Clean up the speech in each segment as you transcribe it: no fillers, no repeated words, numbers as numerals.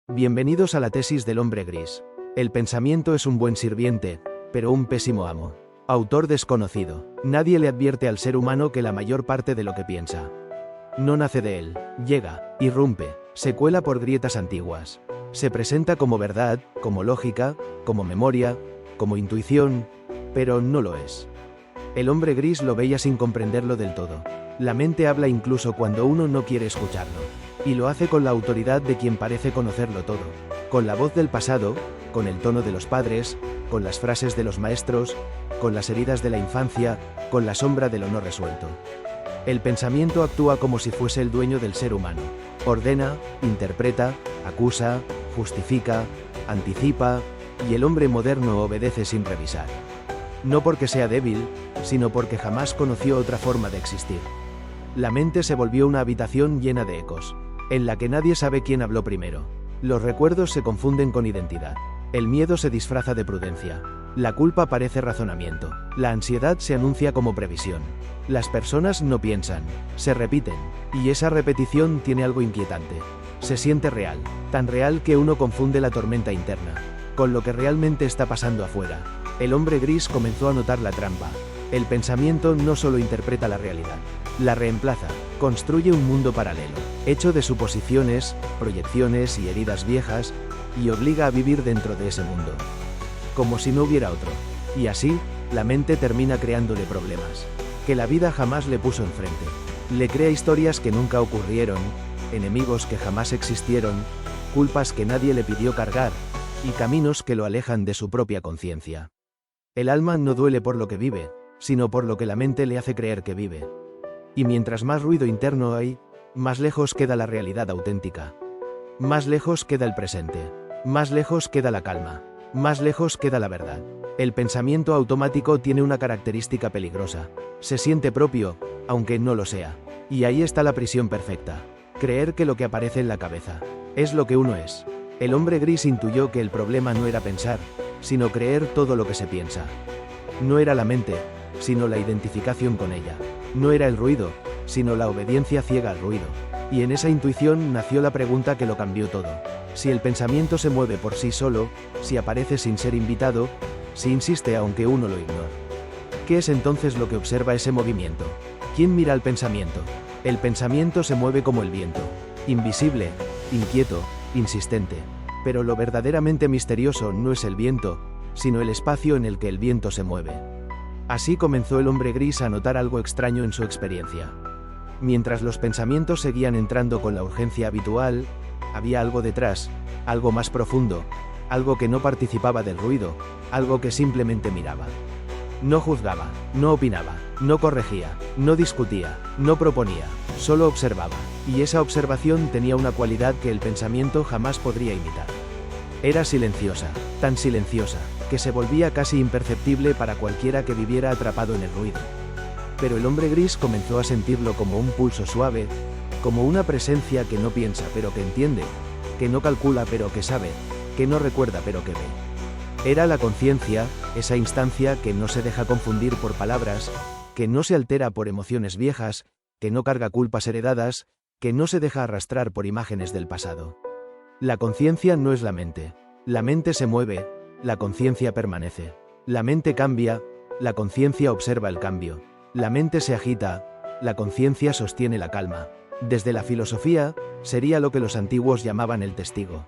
Bienvenidos a la tesis del hombre gris. El pensamiento es un buen sirviente, pero un pésimo amo. Autor desconocido. Nadie le advierte al ser humano que la mayor parte de lo que piensa no nace de él, llega, irrumpe, se cuela por grietas antiguas. Se presenta como verdad, como lógica, como memoria, como intuición, pero no lo es. El hombre gris lo veía sin comprenderlo del todo. La mente habla incluso cuando uno no quiere escucharlo. Y lo hace con la autoridad de quien parece conocerlo todo. Con la voz del pasado, con el tono de los padres, con las frases de los maestros, con las heridas de la infancia, con la sombra de lo no resuelto. El pensamiento actúa como si fuese el dueño del ser humano. Ordena, interpreta, acusa, justifica, anticipa, y el hombre moderno obedece sin revisar. No porque sea débil, sino porque jamás conoció otra forma de existir. La mente se volvió una habitación llena de ecos, en la que nadie sabe quién habló primero. Los recuerdos se confunden con identidad. El miedo se disfraza de prudencia. La culpa parece razonamiento. La ansiedad se anuncia como previsión. Las personas no piensan, se repiten, y esa repetición tiene algo inquietante. Se siente real, tan real que uno confunde la tormenta interna con lo que realmente está pasando afuera. El hombre gris comenzó a notar la trampa. El pensamiento no solo interpreta la realidad, la reemplaza, construye un mundo paralelo, hecho de suposiciones, proyecciones y heridas viejas, y obliga a vivir dentro de ese mundo, como si no hubiera otro. Y así, la mente termina creándole problemas que la vida jamás le puso enfrente. Le crea historias que nunca ocurrieron, enemigos que jamás existieron, culpas que nadie le pidió cargar, y caminos que lo alejan de su propia conciencia. El alma no duele por lo que vive, sino por lo que la mente le hace creer que vive. Y mientras más ruido interno hay, más lejos queda la realidad auténtica. Más lejos queda el presente. Más lejos queda la calma. Más lejos queda la verdad. El pensamiento automático tiene una característica peligrosa. Se siente propio, aunque no lo sea. Y ahí está la prisión perfecta. Creer que lo que aparece en la cabeza es lo que uno es. El hombre gris intuyó que el problema no era pensar, sino creer todo lo que se piensa. No era la mente, sino la identificación con ella. No era el ruido, sino la obediencia ciega al ruido. Y en esa intuición nació la pregunta que lo cambió todo. Si el pensamiento se mueve por sí solo, si aparece sin ser invitado, si insiste aunque uno lo ignore. ¿Qué es entonces lo que observa ese movimiento? ¿Quién mira al pensamiento? El pensamiento se mueve como el viento, invisible, inquieto, insistente. Pero lo verdaderamente misterioso no es el viento, sino el espacio en el que el viento se mueve. Así comenzó el hombre gris a notar algo extraño en su experiencia. Mientras los pensamientos seguían entrando con la urgencia habitual, había algo detrás, algo más profundo, algo que no participaba del ruido, algo que simplemente miraba. No juzgaba, no opinaba, no corregía, no discutía, no proponía, solo observaba, y esa observación tenía una cualidad que el pensamiento jamás podría imitar. Era silenciosa, tan silenciosa, que se volvía casi imperceptible para cualquiera que viviera atrapado en el ruido. Pero el hombre gris comenzó a sentirlo como un pulso suave, como una presencia que no piensa pero que entiende, que no calcula pero que sabe, que no recuerda pero que ve. Era la conciencia, esa instancia que no se deja confundir por palabras, que no se altera por emociones viejas, que no carga culpas heredadas, que no se deja arrastrar por imágenes del pasado. La conciencia no es la mente. La mente se mueve, la conciencia permanece. La mente cambia, la conciencia observa el cambio. La mente se agita, la conciencia sostiene la calma. Desde la filosofía, sería lo que los antiguos llamaban el testigo.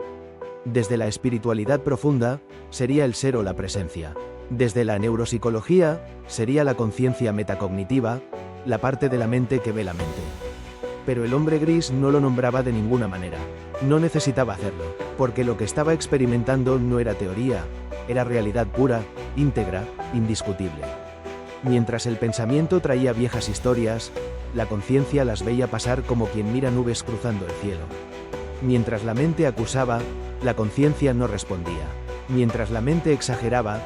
Desde la espiritualidad profunda, sería el ser o la presencia. Desde la neuropsicología, sería la conciencia metacognitiva, la parte de la mente que ve la mente. Pero el hombre gris no lo nombraba de ninguna manera. No necesitaba hacerlo, porque lo que estaba experimentando no era teoría, era realidad pura, íntegra, indiscutible. Mientras el pensamiento traía viejas historias, la conciencia las veía pasar como quien mira nubes cruzando el cielo. Mientras la mente acusaba, la conciencia no respondía. Mientras la mente exageraba,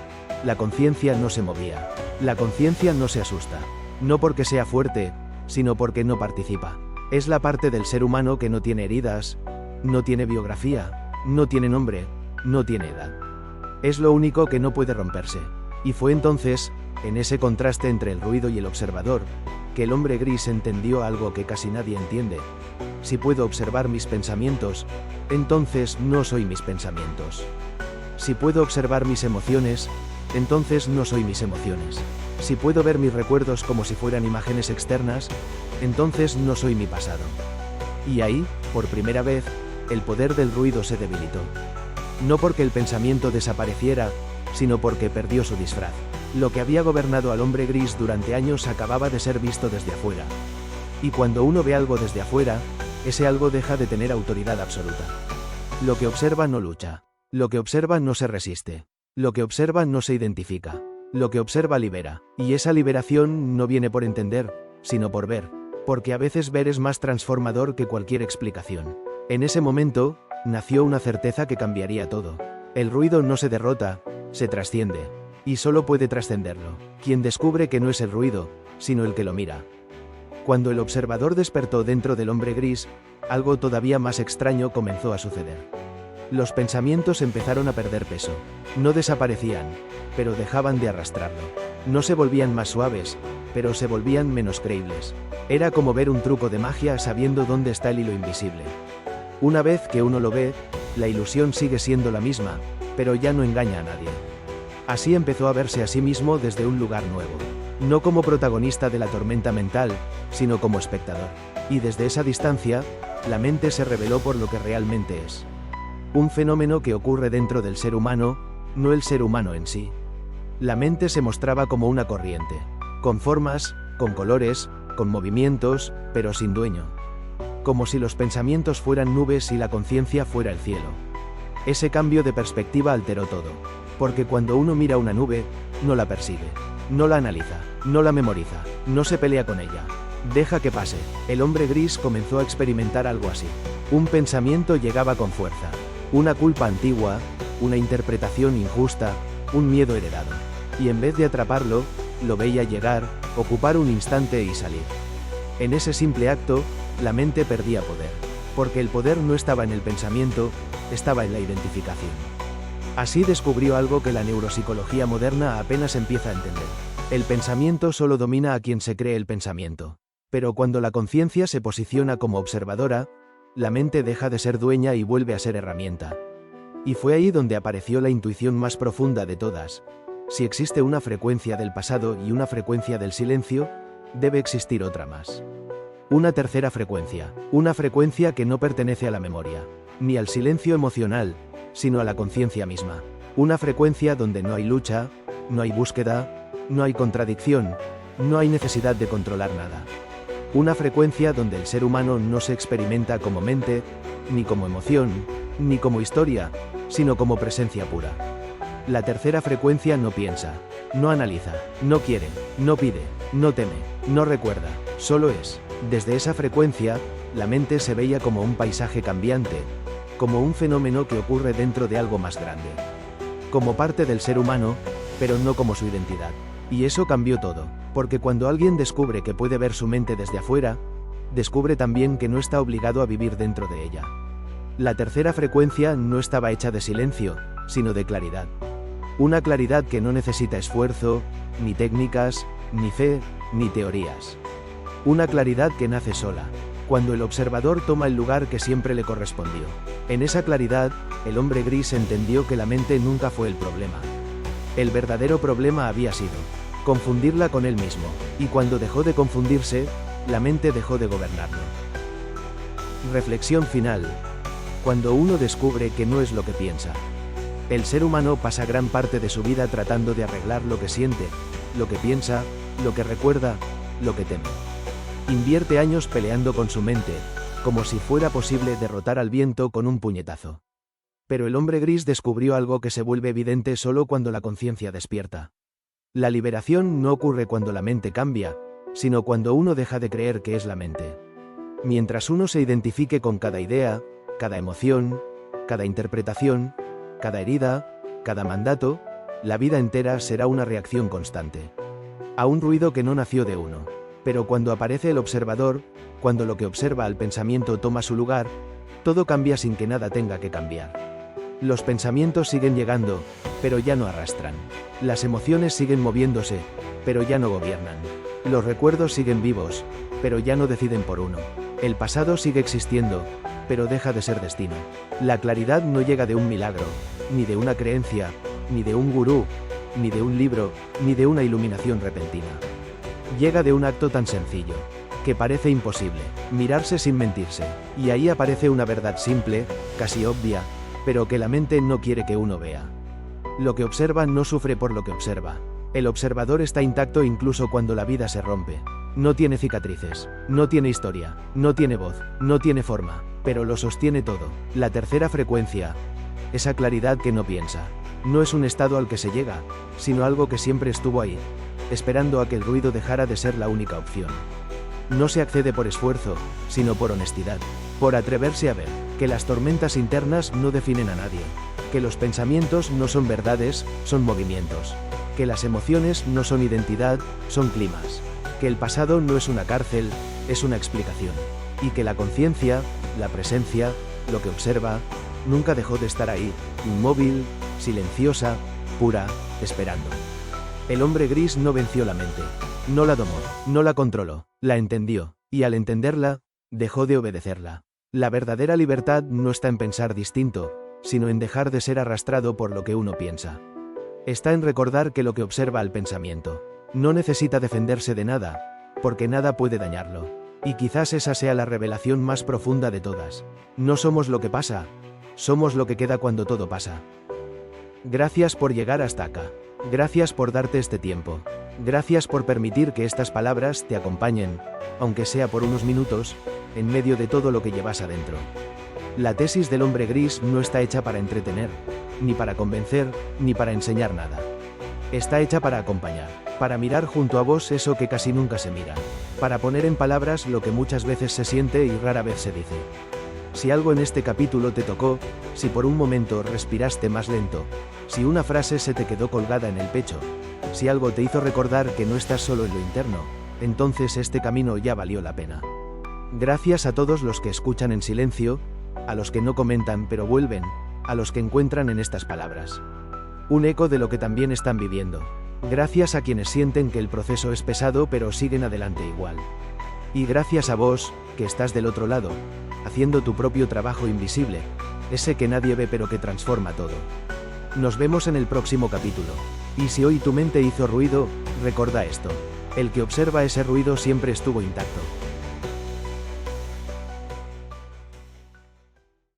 la conciencia no se movía. La conciencia no se asusta. No porque sea fuerte, sino porque no participa. Es la parte del ser humano que no tiene heridas, no tiene biografía, no tiene nombre, no tiene edad. Es lo único que no puede romperse. Y fue entonces, en ese contraste entre el ruido y el observador, que el hombre gris entendió algo que casi nadie entiende. Si puedo observar mis pensamientos, entonces no soy mis pensamientos. Si puedo observar mis emociones, entonces no soy mis emociones. Si puedo ver mis recuerdos como si fueran imágenes externas, entonces no soy mi pasado. Y ahí, por primera vez, el poder del ruido se debilitó. No porque el pensamiento desapareciera, sino porque perdió su disfraz. Lo que había gobernado al hombre gris durante años acababa de ser visto desde afuera. Y cuando uno ve algo desde afuera, ese algo deja de tener autoridad absoluta. Lo que observa no lucha. Lo que observa no se resiste. Lo que observa no se identifica. Lo que observa libera. Y esa liberación no viene por entender, sino por ver. Porque a veces ver es más transformador que cualquier explicación. En ese momento, nació una certeza que cambiaría todo. El ruido no se derrota, se trasciende. Y solo puede trascenderlo quien descubre que no es el ruido, sino el que lo mira. Cuando el observador despertó dentro del hombre gris, algo todavía más extraño comenzó a suceder. Los pensamientos empezaron a perder peso. No desaparecían, pero dejaban de arrastrarlo. No se volvían más suaves, pero se volvían menos creíbles. Era como ver un truco de magia sabiendo dónde está el hilo invisible. Una vez que uno lo ve, la ilusión sigue siendo la misma, pero ya no engaña a nadie. Así empezó a verse a sí mismo desde un lugar nuevo. No como protagonista de la tormenta mental, sino como espectador. Y desde esa distancia, la mente se reveló por lo que realmente es. Un fenómeno que ocurre dentro del ser humano, no el ser humano en sí. La mente se mostraba como una corriente, con formas, con colores, con movimientos, pero sin dueño. Como si los pensamientos fueran nubes y la conciencia fuera el cielo. Ese cambio de perspectiva alteró todo. Porque cuando uno mira una nube, no la persigue, no la analiza, no la memoriza, no se pelea con ella. Deja que pase. El hombre gris comenzó a experimentar algo así. Un pensamiento llegaba con fuerza. Una culpa antigua, una interpretación injusta, un miedo heredado. Y en vez de atraparlo, lo veía llegar, ocupar un instante y salir. En ese simple acto, la mente perdía poder. Porque el poder no estaba en el pensamiento, estaba en la identificación. Así descubrió algo que la neuropsicología moderna apenas empieza a entender. El pensamiento solo domina a quien se cree el pensamiento. Pero cuando la conciencia se posiciona como observadora, la mente deja de ser dueña y vuelve a ser herramienta. Y fue ahí donde apareció la intuición más profunda de todas. Si existe una frecuencia del pasado y una frecuencia del silencio, debe existir otra más. Una tercera frecuencia. Una frecuencia que no pertenece a la memoria, ni al silencio emocional, sino a la conciencia misma. Una frecuencia donde no hay lucha, no hay búsqueda, no hay contradicción, no hay necesidad de controlar nada. Una frecuencia donde el ser humano no se experimenta como mente, ni como emoción, ni como historia, sino como presencia pura. La tercera frecuencia no piensa, no analiza, no quiere, no pide, no teme, no recuerda, solo es. Desde esa frecuencia, la mente se veía como un paisaje cambiante, como un fenómeno que ocurre dentro de algo más grande. Como parte del ser humano, pero no como su identidad. Y eso cambió todo, porque cuando alguien descubre que puede ver su mente desde afuera, descubre también que no está obligado a vivir dentro de ella. La tercera frecuencia no estaba hecha de silencio, sino de claridad. Una claridad que no necesita esfuerzo, ni técnicas, ni fe, ni teorías. Una claridad que nace sola, cuando el observador toma el lugar que siempre le correspondió. En esa claridad, el hombre gris entendió que la mente nunca fue el problema. El verdadero problema había sido confundirla con él mismo, y cuando dejó de confundirse, la mente dejó de gobernarlo. Reflexión final. Cuando uno descubre que no es lo que piensa. El ser humano pasa gran parte de su vida tratando de arreglar lo que siente, lo que piensa, lo que recuerda, lo que teme. Invierte años peleando con su mente, como si fuera posible derrotar al viento con un puñetazo. Pero el hombre gris descubrió algo que se vuelve evidente solo cuando la conciencia despierta. La liberación no ocurre cuando la mente cambia, sino cuando uno deja de creer que es la mente. Mientras uno se identifique con cada idea, cada emoción, cada interpretación, cada herida, cada mandato, la vida entera será una reacción constante. A un ruido que no nació de uno. Pero cuando aparece el observador, cuando lo que observa al pensamiento toma su lugar, todo cambia sin que nada tenga que cambiar. Los pensamientos siguen llegando, pero ya no arrastran. Las emociones siguen moviéndose, pero ya no gobiernan. Los recuerdos siguen vivos, pero ya no deciden por uno. El pasado sigue existiendo, pero deja de ser destino. La claridad no llega de un milagro, ni de una creencia, ni de un gurú, ni de un libro, ni de una iluminación repentina. Llega de un acto tan sencillo, que parece imposible, mirarse sin mentirse, y ahí aparece una verdad simple, casi obvia, pero que la mente no quiere que uno vea. Lo que observa no sufre por lo que observa. El observador está intacto incluso cuando la vida se rompe. No tiene cicatrices, no tiene historia, no tiene voz, no tiene forma, pero lo sostiene todo. La tercera frecuencia, esa claridad que no piensa, no es un estado al que se llega, sino algo que siempre estuvo ahí, esperando a que el ruido dejara de ser la única opción. No se accede por esfuerzo, sino por honestidad, por atreverse a ver que las tormentas internas no definen a nadie, que los pensamientos no son verdades, son movimientos, que las emociones no son identidad, son climas, que el pasado no es una cárcel, es una explicación, y que la conciencia, la presencia, lo que observa, nunca dejó de estar ahí, inmóvil, silenciosa, pura, esperando. El hombre gris no venció la mente, no la domó, no la controló, la entendió, y al entenderla, dejó de obedecerla. La verdadera libertad no está en pensar distinto, sino en dejar de ser arrastrado por lo que uno piensa. Está en recordar que lo que observa al pensamiento no necesita defenderse de nada, porque nada puede dañarlo. Y quizás esa sea la revelación más profunda de todas. No somos lo que pasa, somos lo que queda cuando todo pasa. Gracias por llegar hasta acá. Gracias por darte este tiempo. Gracias por permitir que estas palabras te acompañen, aunque sea por unos minutos, en medio de todo lo que llevas adentro. La tesis del hombre gris no está hecha para entretener, ni para convencer, ni para enseñar nada. Está hecha para acompañar, para mirar junto a vos eso que casi nunca se mira, para poner en palabras lo que muchas veces se siente y rara vez se dice. Si algo en este capítulo te tocó, si por un momento respiraste más lento, si una frase se te quedó colgada en el pecho, si algo te hizo recordar que no estás solo en lo interno, entonces este camino ya valió la pena. Gracias a todos los que escuchan en silencio, a los que no comentan pero vuelven, a los que encuentran en estas palabras un eco de lo que también están viviendo. Gracias a quienes sienten que el proceso es pesado pero siguen adelante igual. Y gracias a vos, que estás del otro lado, haciendo tu propio trabajo invisible, ese que nadie ve pero que transforma todo. Nos vemos en el próximo capítulo. Y si hoy tu mente hizo ruido, recuerda esto: el que observa ese ruido siempre estuvo intacto.